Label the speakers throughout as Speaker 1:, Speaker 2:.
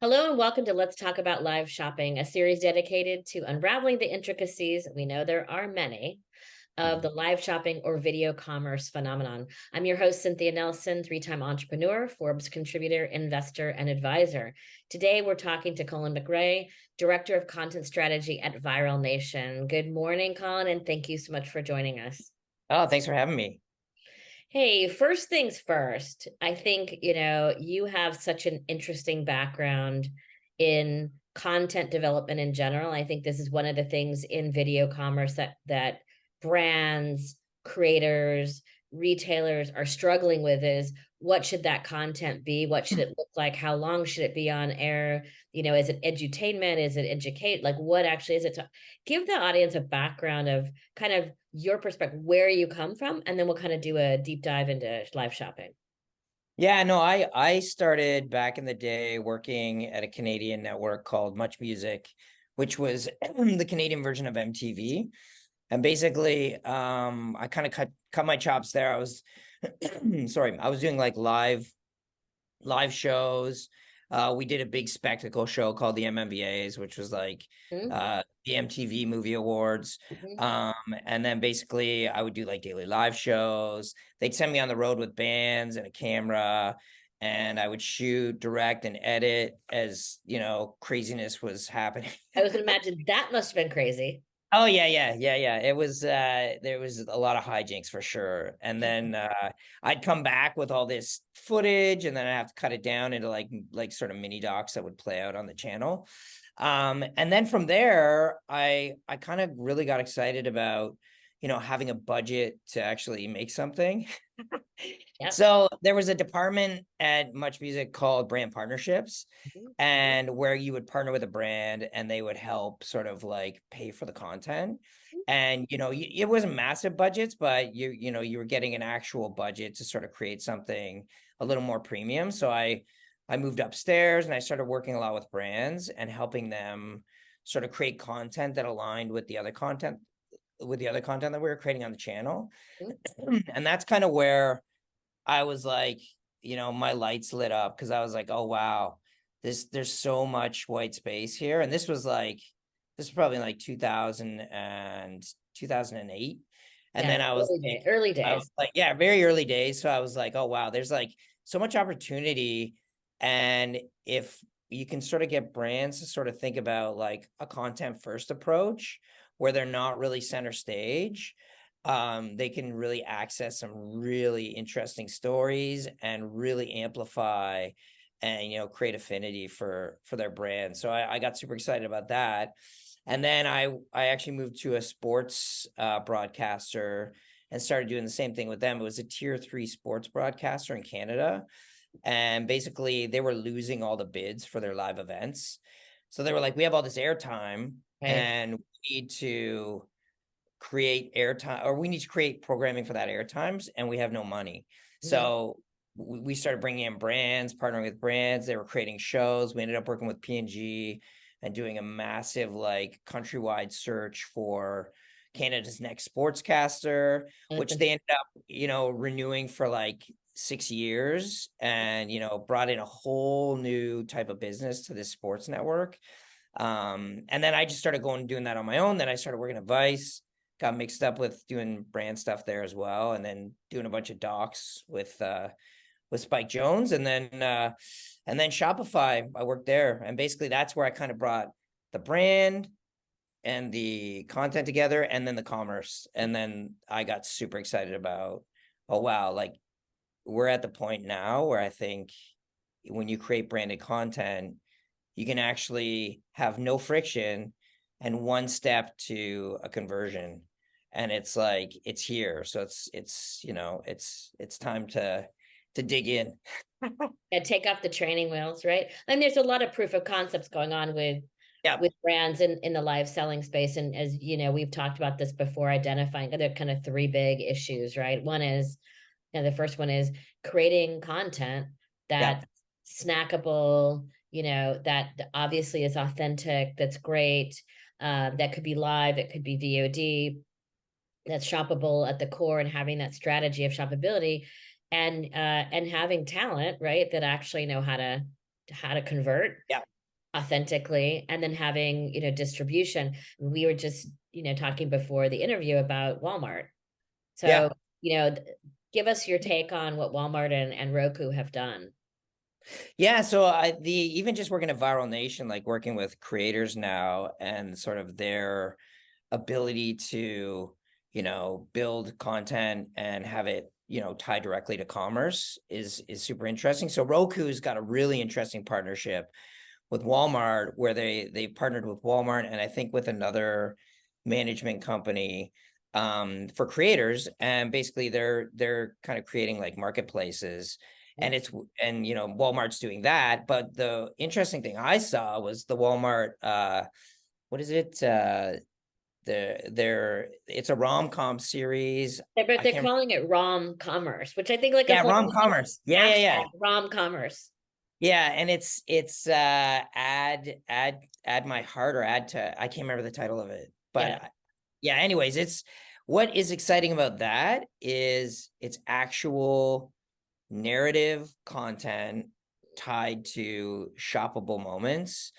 Speaker 1: Hello and welcome to Let's Talk About Live Shopping, a series dedicated to unraveling the intricacies, we know there are many, of the
Speaker 2: Mhm.
Speaker 1: live shopping or video commerce phenomenon. I'm your host, Cynthia Nelson, three-time entrepreneur, Forbes contributor, investor, and advisor. Today, we're talking to Colin McRae, Director of Content Strategy at Viral Nation. Good morning, Colin, and thank you so much for joining us.
Speaker 2: Oh, thanks for having me.
Speaker 1: Hey, first things first, I think, you have such an interesting background in content development in general. I think this is one of the things in video commerce that brands, creators, retailers are struggling with is what should that content be? What should it look like? How long should it be on air? Is it edutainment? Is it educate? Like what actually is it to give the audience a background of kind of your perspective, where you come from, and then we'll kind of do a deep dive into live shopping.
Speaker 2: Yeah, no, I started back in the day working at a Canadian network called Much Music, which was the Canadian version of MTV. And basically, I kind of cut my chops there. I was sorry, I was doing like live shows. We did a big spectacle show called the MMVAs, which was like
Speaker 1: Mhm.
Speaker 2: the MTV Movie Awards.
Speaker 1: Mhm.
Speaker 2: And then basically I would do like daily live shows. They'd send me on the road with bands and a camera, and I would shoot, direct, and edit as, craziness was happening.
Speaker 1: I was gonna imagine that must have been crazy.
Speaker 2: Oh yeah. It was there was a lot of hijinks for sure. And then I'd come back with all this footage, and then I have to cut it down into like sort of mini docs that would play out on the channel. And then from there, I kind of really got excited about, having a budget to actually make something.
Speaker 1: Yep.
Speaker 2: So there was a department at Much Music called brand partnerships,
Speaker 1: Mhm.
Speaker 2: and where you would partner with a brand and they would help sort of like pay for the content. And it wasn't massive budgets, but you were getting an actual budget to sort of create something a little more premium. So I moved upstairs and I started working a lot with brands and helping them sort of create content that aligned with the other content that we were creating on the channel.
Speaker 1: Mhm.
Speaker 2: And that's kind of where I was like, my lights lit up, because I was like, oh wow, there's so much white space here. And this was probably like 2000 and 2008. And
Speaker 1: Yeah,
Speaker 2: then
Speaker 1: early day, early
Speaker 2: I was
Speaker 1: days.
Speaker 2: like, yeah, very early days. So I was like, oh wow, there's like so much opportunity. And if you can sort of get brands to sort of think about like a content first approach where they're not really center stage, they can really access some really interesting stories and really amplify and create affinity for their brand. So I got super excited about that. And then I actually moved to a sports broadcaster and started doing the same thing with them. It was a tier 3 sports broadcaster in Canada, and basically they were losing all the bids for their live events. So they were like, we have all this airtime,
Speaker 1: Right.
Speaker 2: and we need to create airtime, or we need to create programming for that airtimes, and we have no money.
Speaker 1: Mhm.
Speaker 2: So we started bringing in brands, partnering with brands. They were creating shows. We ended up working with P&G and doing a massive like countrywide search for Canada's next sportscaster, which they ended up renewing for like 6 years, and brought in a whole new type of business to this sports network. And then I just started going and doing that on my own. Then I started working at Vice, got mixed up with doing brand stuff there as well, and then doing a bunch of docs with Spike Jones, and then Shopify. I worked there, and basically that's where I kind of brought the brand and the content together, and then the commerce. And then I got super excited about, oh wow, like we're at the point now where I think when you create branded content, you can actually have no friction and one step to a conversion. And it's like, it's here. So it's time to dig in.
Speaker 1: Yeah, take off the training wheels, right? And there's a lot of proof of concepts going on with
Speaker 2: Yeah.
Speaker 1: brands in the live selling space. And as you know, we've talked about this before, identifying there are kind of three big issues, right? One is, the first one is creating content
Speaker 2: Yeah.
Speaker 1: that's snackable, that obviously is authentic, that's great, that could be live, it could be VOD, that's shoppable at the core, and having that strategy of shoppability, and having talent, right, that actually know how to convert.
Speaker 2: Yeah.
Speaker 1: authentically, and then having, distribution. We were just, talking before the interview about Walmart.
Speaker 2: Yeah.
Speaker 1: So, give us your take on what Walmart and Roku have done.
Speaker 2: Yeah, so even just working at Viral Nation, like working with creators now and sort of their ability to, build content and have it, tie directly to commerce is super interesting. So Roku's got a really interesting partnership with Walmart, where they partnered with Walmart and I think with another management company for creators, and basically they're kind of creating like marketplaces, and Walmart's doing that. But the interesting thing I saw was the Walmart what is it it's a rom-com series.
Speaker 1: But
Speaker 2: I
Speaker 1: they're
Speaker 2: can't.
Speaker 1: calling it rom commerce, which I think like a
Speaker 2: Yeah,
Speaker 1: whole
Speaker 2: rom-commerce. Yeah.
Speaker 1: hashtag rom commerce.
Speaker 2: Yeah, and it's add my heart, or add to, I can't remember the title of it, but
Speaker 1: Yeah.
Speaker 2: yeah, anyways, it's what is exciting about that is it's actual narrative content tied to shoppable moments.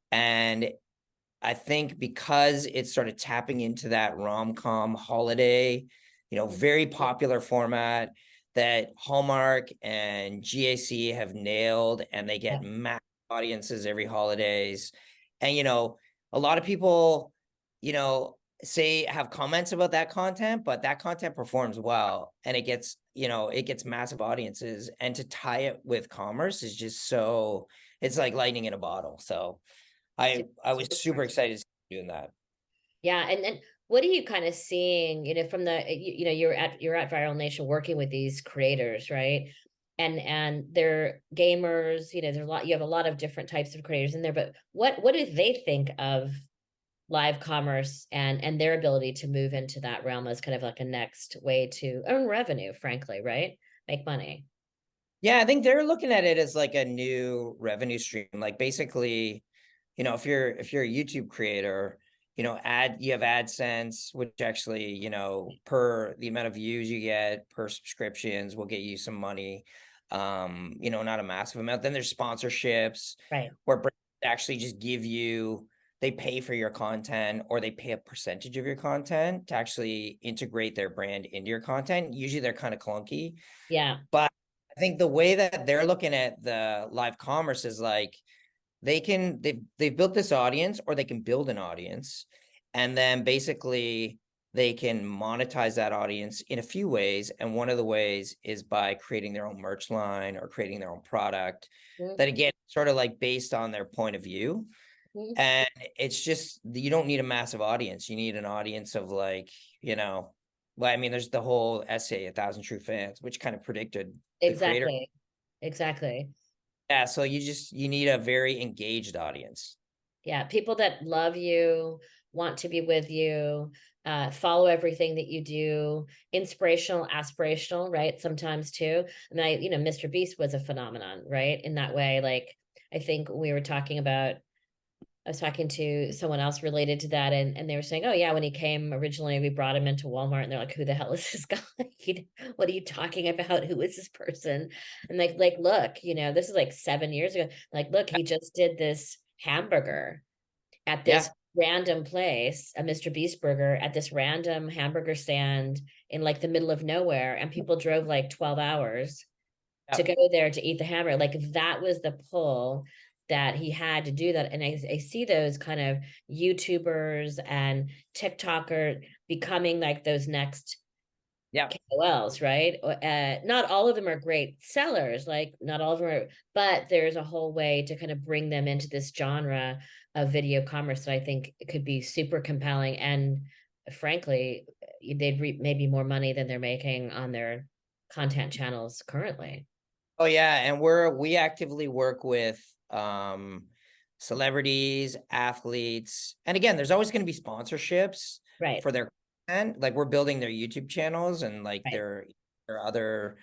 Speaker 2: And I think because it's sort of tapping into that rom-com holiday, very popular format that Hallmark and GAC have nailed, and they
Speaker 1: Yeah.
Speaker 2: get massive audiences every holidays. And, a lot of people, say have comments about that content, but that content performs well and it gets massive audiences. And to tie it with commerce is just so, it's like lightning in a bottle. So I was
Speaker 1: Super
Speaker 2: super
Speaker 1: smart.
Speaker 2: excited to see doing that.
Speaker 1: Yeah, and what are you kind of seeing, from the you're at Viral Nation working with these creators, right? And they're gamers, there's a lot, you have a lot of different types of creators in there, but what do they think of live commerce and their ability to move into that realm as kind of like a next way to earn revenue, frankly, right? Make money.
Speaker 2: Yeah, I think they're looking at it as like a new revenue stream. Like basically, if you're a YouTube creator, you have AdSense, which actually, per the amount of views you get, per subscriptions, will get you some money. Not a massive amount. Then there's sponsorships,
Speaker 1: Right.
Speaker 2: where brands actually just they pay for your content, or they pay a percentage of your content to actually integrate their brand into your content. Usually they're kind of clunky,
Speaker 1: Yeah.
Speaker 2: but I think the way that they're looking at the live commerce is like they've built this audience, or they can build an audience, and then basically they can monetize that audience in a few ways. And one of the ways is by creating their own merch line or creating their own product
Speaker 1: Mhm.
Speaker 2: that, again, sort of like based on their point of view. And it's just, you don't need a massive audience. You need an audience of like, well, I mean, there's the whole essay, A Thousand True Fans, which kind of predicted the creator.
Speaker 1: Exactly. Exactly.
Speaker 2: Yeah, so you need a very engaged audience.
Speaker 1: Yeah, people that love you, want to be with you, follow everything that you do, inspirational, aspirational, right? Sometimes too. And Mr. Beast was a phenomenon, right? In that way, like I think we were talking about, I was talking to someone else related to that, and they were saying, oh yeah, when he came originally, we brought him into Walmart, and they're like, who the hell is this guy? What are you talking about? Who is this person? And like, look, this is like 7 years ago. Like, look, he just did this hamburger at
Speaker 2: Yeah.
Speaker 1: this random place, a Mr. Beast burger at this random hamburger stand in like the middle of nowhere, and people drove like 12 hours to
Speaker 2: Yeah.
Speaker 1: go there to eat the hamburger. Like that was the pull that he had to do that. And I see those kind of YouTubers and TikToker becoming like those next
Speaker 2: Yeah.
Speaker 1: KOLs, right? Not all of them are great sellers, like not all of them are, but there's a whole way to kind of bring them into this genre of video commerce that I think could be super compelling. And frankly, they'd reap maybe more money than they're making on their content channels currently.
Speaker 2: Oh yeah, and we actively work with celebrities, athletes. And again, there's always going to be sponsorships
Speaker 1: Right.
Speaker 2: for their content. Like we're building their YouTube channels, and like
Speaker 1: Right.
Speaker 2: their other,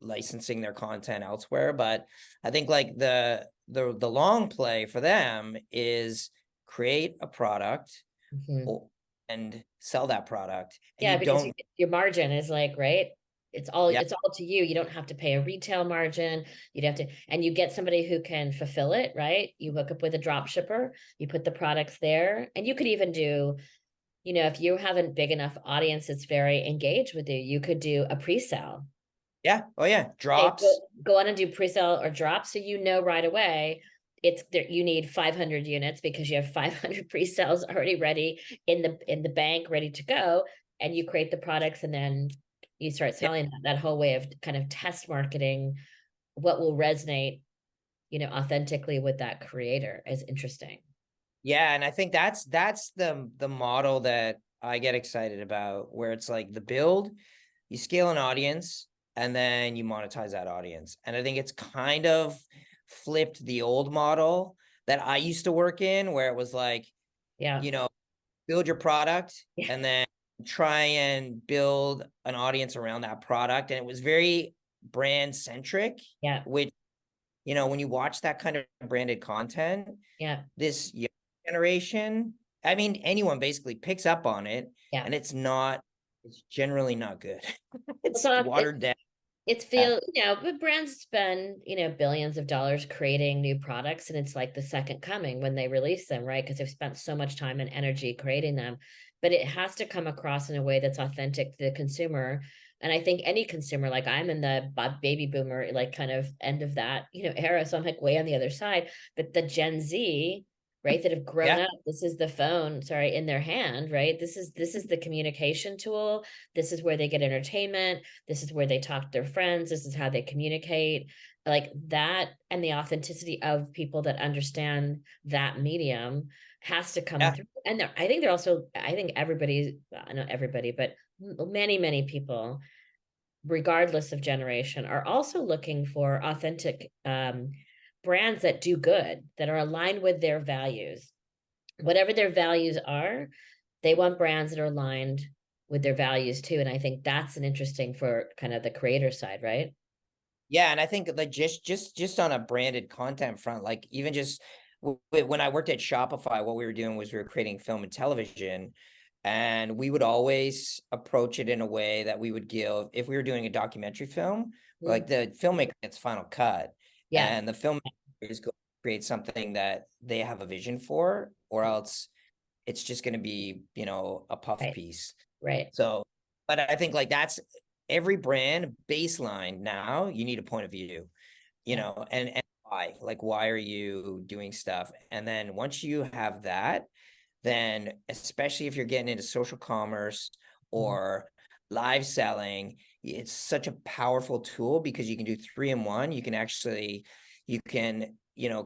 Speaker 2: licensing their content elsewhere. But I think like the long play for them is create a product
Speaker 1: Mhm.
Speaker 2: and sell that product. And
Speaker 1: Yeah,
Speaker 2: you
Speaker 1: because
Speaker 2: don't
Speaker 1: your margin is like, right?
Speaker 2: Yeah.
Speaker 1: it's all to you. You don't have to pay a retail margin. You'd have to, and you get somebody who can fulfill it, right? You hook up with a drop shipper, you put the products there, and you could even do, if you have a big enough audience that's very engaged with you, you could do a pre-sale.
Speaker 2: Yeah. Oh yeah.
Speaker 1: Okay,
Speaker 2: Drops.
Speaker 1: go on and do pre-sale or drop, so right away it's there. You need 500 units because you have 500 pre-sales already ready in the bank, ready to go, and you create the products, and then you start
Speaker 2: Yeah.
Speaker 1: selling that whole way of kind of test marketing what will resonate, authentically with that creator is interesting.
Speaker 2: Yeah, and I think that's the model that I get excited about, where it's like the build, you scale an audience, and then you monetize that audience. And I think it's kind of flipped the old model that I used to work in, where it was like,
Speaker 1: Yeah.
Speaker 2: you know, build your product
Speaker 1: Yeah.
Speaker 2: and then try and build an audience around that product. And it was very brand centric,
Speaker 1: Yeah.
Speaker 2: which, when you watch that kind of branded content,
Speaker 1: Yeah.
Speaker 2: this young generation, I mean, anyone basically picks up on it,
Speaker 1: Yeah.
Speaker 2: and it's generally not good.
Speaker 1: It's
Speaker 2: It's
Speaker 1: not,
Speaker 2: watered down.
Speaker 1: it's
Speaker 2: Yeah.
Speaker 1: feel, but brands spend, billions of dollars creating new products, and it's like the second coming when they release them, right? Because they've spent so much time and energy creating them. But it has to come across in a way that's authentic to the consumer. And I think any consumer, like I'm in the baby boomer, like kind of end of that, era. So I'm like way on the other side. But the Gen Z, right, that have grown
Speaker 2: Yeah.
Speaker 1: up, this is the phone, sorry, in their hand, right? This is the communication tool. This is where they get entertainment. This is where they talk to their friends. This is how they communicate. Like that, and the authenticity of people that understand that medium has to come
Speaker 2: Yeah.
Speaker 1: through. And I think they're also, I think everybody, not everybody, but many, many people, regardless of generation, are also looking for authentic brands that do good, that are aligned with their values. Whatever their values are, they want brands that are aligned with their values too. And I think that's an interesting for kind of the creator side, right?
Speaker 2: Yeah, and I think like just on a branded content front, like even just when I worked at Shopify, what we were doing was we were creating film and television, and we would always approach it in a way that we would give, if we were doing a documentary film, like
Speaker 1: Mm.
Speaker 2: the filmmaker gets final cut,
Speaker 1: Yeah.
Speaker 2: and the filmmaker is going to create something that they have a vision for, or else it's just going to be, a puff
Speaker 1: Right.
Speaker 2: piece.
Speaker 1: Right.
Speaker 2: So, but I think like that's every brand baseline now, you need a point of view,
Speaker 1: Yeah.
Speaker 2: and why, like, why are you doing stuff? And then once you have that, then especially if you're getting into social commerce
Speaker 1: Mhm.
Speaker 2: or live selling, it's such a powerful tool because you can do 3 in 1. You can,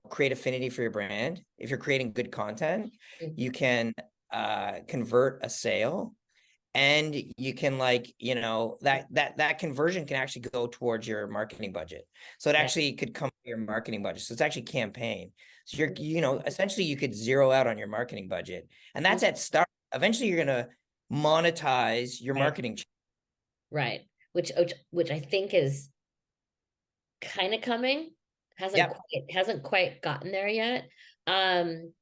Speaker 2: create affinity for your brand. If you're creating good content,
Speaker 1: Mhm.
Speaker 2: you can convert a sale, and you can, like, that conversion can actually go towards your marketing budget, so it
Speaker 1: Yeah.
Speaker 2: actually could come to your marketing budget, so it's actually campaign, so essentially you could zero out on your marketing budget, and
Speaker 1: Mhm.
Speaker 2: that's at start. Eventually you're going to monetize your
Speaker 1: Right.
Speaker 2: marketing.
Speaker 1: Right. Which I think is kind of coming.
Speaker 2: Yep.
Speaker 1: Hasn't quite gotten there yet. Um,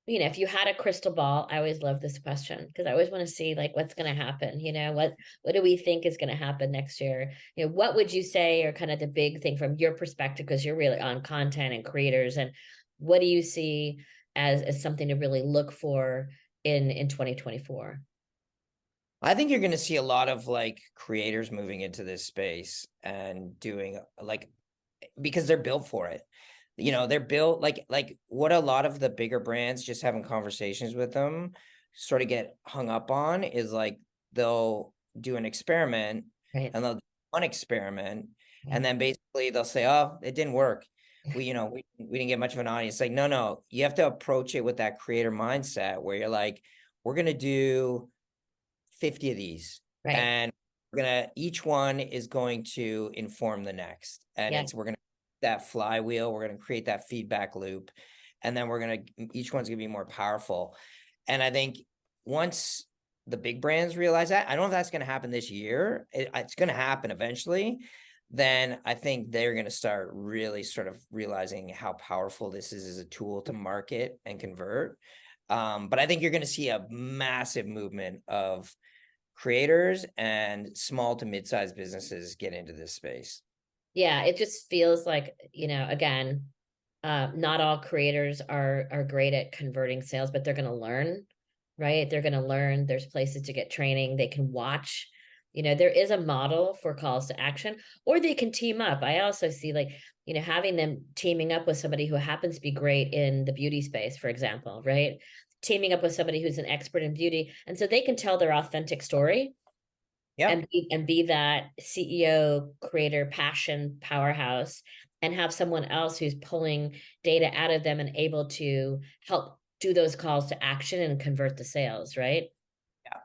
Speaker 1: if you had a crystal ball, I always love this question because I always want to see like what's going to happen. What do we think is going to happen next year? What would you say are kind of the big thing from your perspective, because you're really on content and creators, and what do you see as something to really look for in 2024?
Speaker 2: I think you're going to see a lot of like creators moving into this space and doing like, because they're built for it. They're built like what a lot of the bigger brands, just having conversations with them, sort of get hung up on is like they'll do an experiment,
Speaker 1: Right.
Speaker 2: and they'll do one experiment,
Speaker 1: Yeah.
Speaker 2: and then basically they'll say, "Oh, it didn't work. We didn't get much of an audience." Like, no, you have to approach it with that creator mindset where you're like, "We're gonna do 50 of these,
Speaker 1: Right.
Speaker 2: and each one is going to inform the next, and
Speaker 1: Yeah.
Speaker 2: we're gonna that flywheel, we're gonna create that feedback loop, and then each one's gonna be more powerful." And I think once the big brands realize that, I don't know if that's gonna happen this year, it's gonna happen eventually, then I think they're gonna start really sort of realizing how powerful this is as a tool to market and convert. But I think you're gonna see a massive movement of creators and small to mid-sized businesses get into this space.
Speaker 1: Yeah, it just feels like, again, not all creators are great at converting sales, but they're going to learn, right? They're going to learn. There's places to get training. They can watch. There is a model for calls to action, or they can team up. I also see like, having them teaming up with somebody who happens to be great in the beauty space, for example, right? Teaming up with somebody who's an expert in beauty. And so they can tell their authentic story
Speaker 2: Yep.
Speaker 1: and be that CEO, creator, passion powerhouse, and have someone else who's pulling data out of them and able to help do those calls to action and convert the sales, right?
Speaker 2: Yeah.
Speaker 1: Or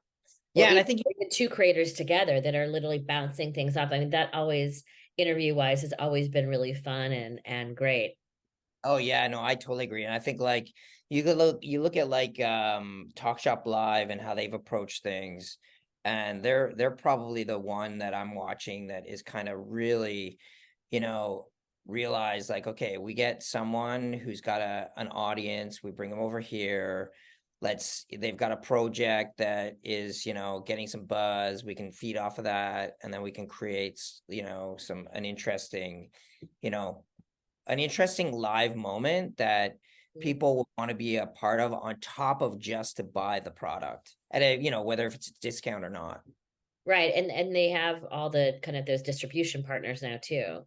Speaker 2: Yeah. And I think,
Speaker 1: even two creators together that are literally bouncing things off. I mean, that always, interview wise, has always been really fun and great.
Speaker 2: oh yeah, no, I totally agree. And I think like you look at like Talk Shop Live and how they've approached things, and they're probably the one that I'm watching that is kind of really, you know, realize like, okay, we get someone who's got an audience, we bring them over here. They've got a project that is, getting some buzz. We can feed off of that, and then we can create, an interesting, you know, live moment that people will want to be a part of on top of just to buy the product at whether if it's a discount or not.
Speaker 1: Right. And they have all the kind of those distribution partners now too.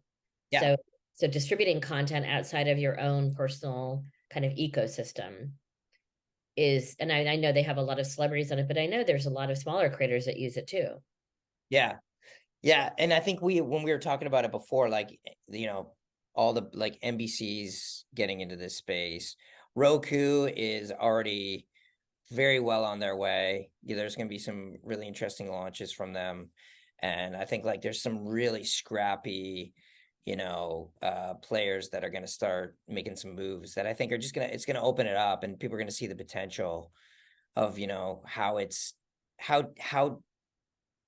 Speaker 2: Yeah.
Speaker 1: So distributing content outside of your own personal kind of ecosystem is, and I know they have a lot of celebrities on it, but I know there's a lot of smaller creators that use it too.
Speaker 2: Yeah. Yeah. And I think when we were talking about it before, like, all the like NBC's getting into this space. Roku is already very well on their way. Yeah, there's going to be some really interesting launches from them. And I think like there's some really scrappy, players that are going to start making some moves that I think are just it's going to open it up, and people are going to see the potential of, how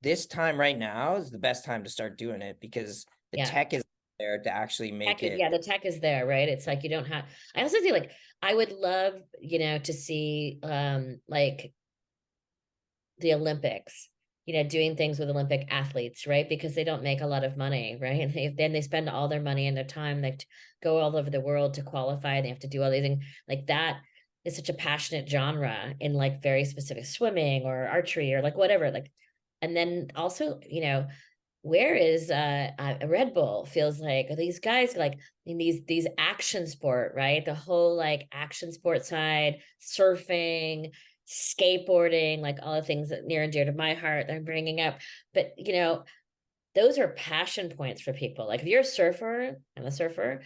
Speaker 2: this time right now is the best time to start doing it, because the
Speaker 1: Yeah.
Speaker 2: tech is there to actually make it.
Speaker 1: Yeah, the tech is there, right? It's like you don't have, I also feel like I would love, to see like the Olympics, doing things with Olympic athletes, right? Because they don't make a lot of money, right? And then they spend all their money and their time. They have to go all over the world to qualify. They have to do all these things like that. Is such a passionate genre in like very specific swimming or archery or like whatever. Like, and then also, where is a Red Bull feels like these guys like in these action sport, right? The whole like action sport side, surfing, skateboarding, like all the things that near and dear to my heart they're bringing up. But those are passion points for people. Like if you're a surfer, I'm a surfer,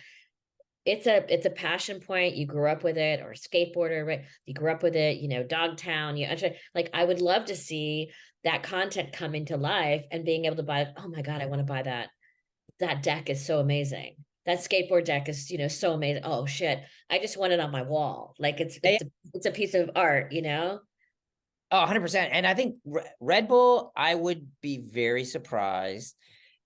Speaker 1: it's a passion point. You grew up with it, or skateboarder, right? You grew up with it, Dogtown. Like I would love to see that content coming to life and being able to buy, oh my God, I want to buy that. That deck is so amazing. That skateboard deck is, so amazing. Oh shit. I just want it on my wall. Like it's a piece of art.
Speaker 2: Oh, 100%. And I think Red Bull, I would be very surprised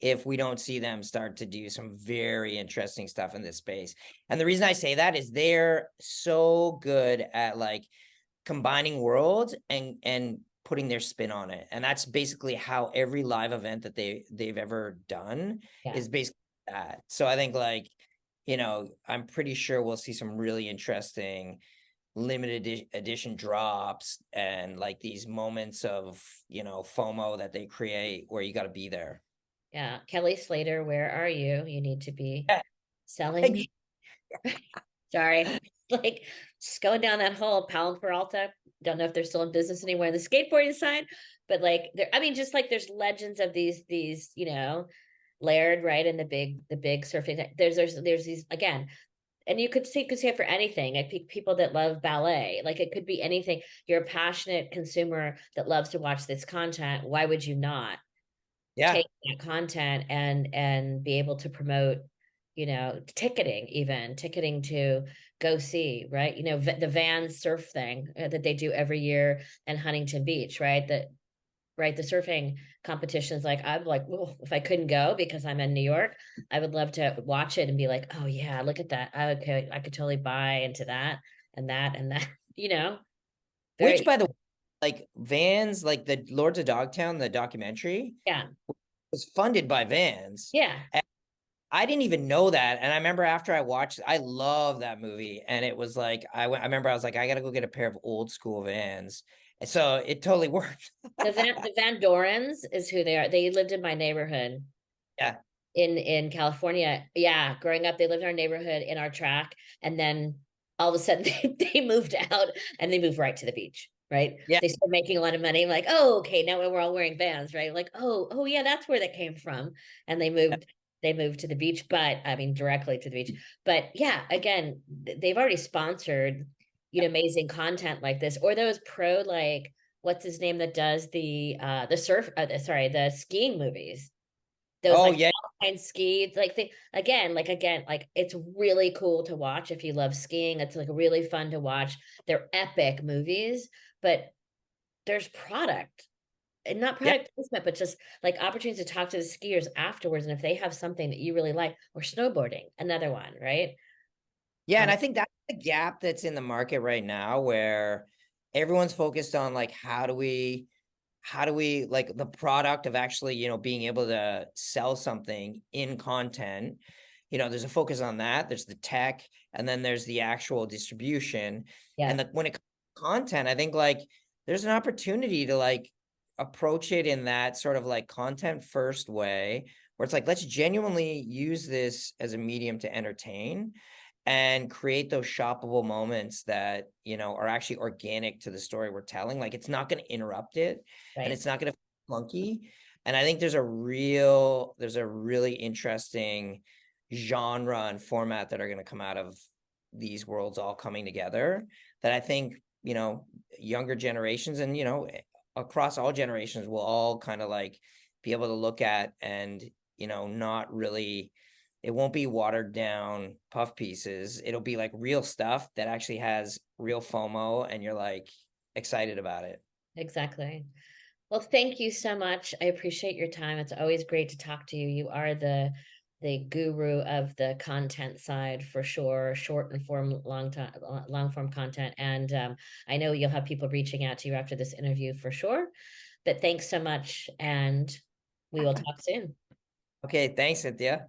Speaker 2: if we don't see them start to do some very interesting stuff in this space. And the reason I say that is they're so good at like combining worlds and putting their spin on it. And that's basically how every live event that they've ever done
Speaker 1: Yeah.
Speaker 2: is basically that. So I think like, I'm pretty sure we'll see some really interesting limited edition drops and like these moments of, FOMO that they create where you got to be there.
Speaker 1: Yeah. Kelly Slater, where are you? You need to be
Speaker 2: Yeah.
Speaker 1: selling me. Sorry. Like just going down that hole, Powell and Peralta. Don't know if they're still in business anywhere on the skateboarding side, but like there, I mean, just like there's legends of these, Laird, right? And the big surfing. There's these again, and you could say it for anything. Like people that love ballet, like it could be anything. You're a passionate consumer that loves to watch this content. Why would you not
Speaker 2: Yeah.
Speaker 1: take that content and be able to promote, ticketing to go see, right? The van surf thing that they do every year in Huntington Beach, right? The surfing competitions. Like I'm like, well, if I couldn't go because I'm in New York, I would love to watch it and be like, oh yeah, look at that. I could totally buy into that and that and that,
Speaker 2: Which,
Speaker 1: very.
Speaker 2: by the way, like Vans, like the Lords of Dogtown, the documentary
Speaker 1: Yeah.
Speaker 2: was funded by Vans.
Speaker 1: Yeah.
Speaker 2: And I didn't even know that. And I remember after I watched, I love that movie. And it was like, I remember I was like, I got to go get a pair of old school Vans. And so it totally worked.
Speaker 1: The Van Dorens is who they are. They lived in my neighborhood
Speaker 2: Yeah.
Speaker 1: in California. Yeah, growing up, they lived in our neighborhood in our track, and then all of a sudden they moved out and they moved right to the beach. Right?
Speaker 2: Yeah.
Speaker 1: They started making a lot of money. Like, oh, okay, now we're all wearing Vans, right? Like, oh, yeah, that's where that came from. And they moved to the beach, but I mean directly to the beach. But yeah, again, they've already sponsored, amazing content like this, or those pro like what's his name that does the surf sorry, the skiing movies, those
Speaker 2: Oh,
Speaker 1: like
Speaker 2: yeah.
Speaker 1: alpine ski, like they again, like it's really cool to watch if you love skiing. It's like really fun to watch. They're epic movies, but there's product, and not
Speaker 2: Yeah.
Speaker 1: product placement, but just like opportunities to talk to the skiers afterwards, and if they have something that you really like, or snowboarding, another one, right?
Speaker 2: Yeah, and
Speaker 1: um,
Speaker 2: I think that's the gap that's in the market right now where everyone's focused on like how do we like the product of actually, being able to sell something in content. There's a focus on that. There's the tech, and then there's the actual distribution.
Speaker 1: yeah,
Speaker 2: And when it comes to content, I think like there's an opportunity to like approach it in that sort of like content first way, where it's like, let's genuinely use this as a medium to entertain and create those shoppable moments that are actually organic to the story we're telling. Like it's not going to interrupt it, and
Speaker 1: right,
Speaker 2: it's not going to feel clunky. And I think there's a really interesting genre and format that are going to come out of these worlds all coming together, that I think younger generations and across all generations will all kind of like be able to look at, and not really, it won't be watered down puff pieces. It'll be like real stuff that actually has real FOMO, and you're like excited about it.
Speaker 1: exactly. Well, thank you so much. I appreciate your time. It's always great to talk to you. You are the guru of the content side for sure, short and form, long form content. And I know you'll have people reaching out to you after this interview for sure. But thanks so much, and we will talk soon.
Speaker 2: Okay, thanks, Cynthia.